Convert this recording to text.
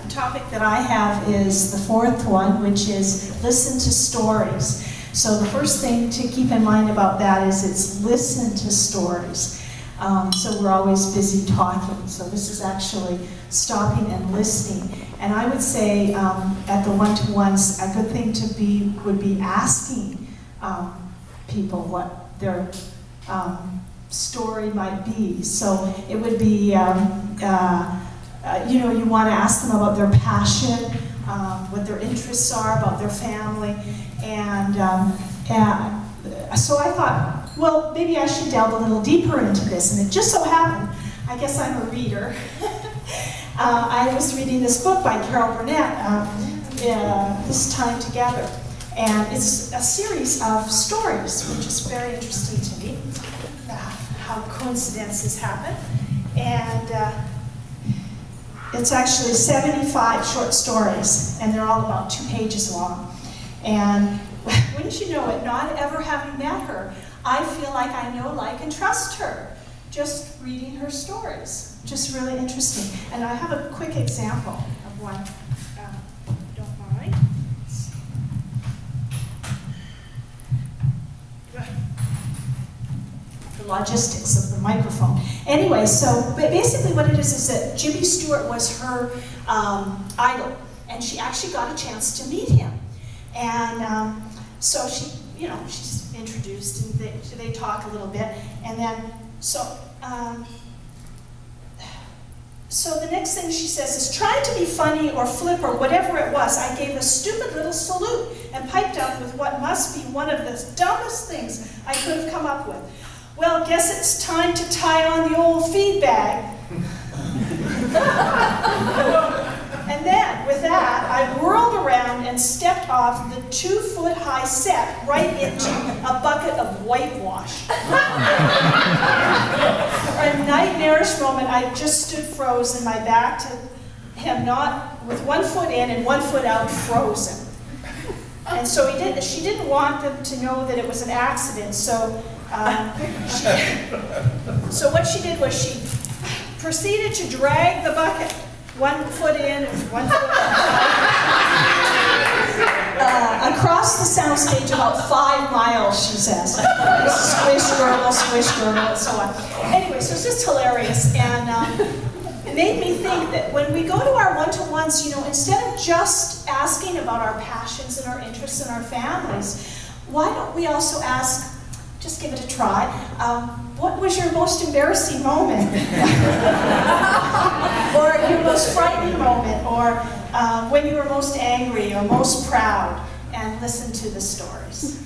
the topic that I have is the fourth one, which is listen to stories. So the first thing to keep in mind about that is it's listen to stories. So we're always busy talking, so this is actually stopping and listening. And I would say at the one-to-ones, a good thing would be asking people what their story might be. So it would be, you know, you want to ask them about their passion, what their interests are, about their family, and so I thought, well, maybe I should delve a little deeper into this, and it just so happened, I guess I'm a reader. I was reading this book by Carol Burnett, This Time Together, and it's a series of stories, which is very interesting to me, how coincidences happen, and it's actually 75 short stories, and they're all about 2 pages long. And wouldn't you know it, not ever having met her, I feel like I know, like, and trust her, just reading her stories. Just really interesting. And I have a quick example of one, if you don't mind. The logistics of the microphone. Anyway, so basically what it is that Jimmy Stewart was her idol, and she actually got a chance to meet him. And so she, you know, she's introduced, and they talk a little bit, and then so the next thing she says is, trying to be funny or flip or whatever it was, I gave a stupid little salute and piped up with what must be one of the dumbest things I could have come up with. Well, guess it's time to tie on the old feed bag. And then, with that, I whirled around and stepped off the 2-foot-high set right into a bucket of whitewash. For a nightmarish moment, I just stood frozen, my back to him, not with 1 foot in and 1 foot out, frozen. And so she didn't want them to know that it was an accident, so so what she did was she proceeded to drag the bucket 1 foot in and 1 foot out. Across the soundstage about 5 miles, she says. Squish, gurgle, and so on. Anyway, so it's just hilarious, and it made me think that when we go to our one-to-ones, you know, instead of just asking about our passions and our interests and our families, why don't we also ask, just give it a try, what was your most embarrassing moment? Or your most frightening moment, or when you were most angry or most proud, and listen to the stories.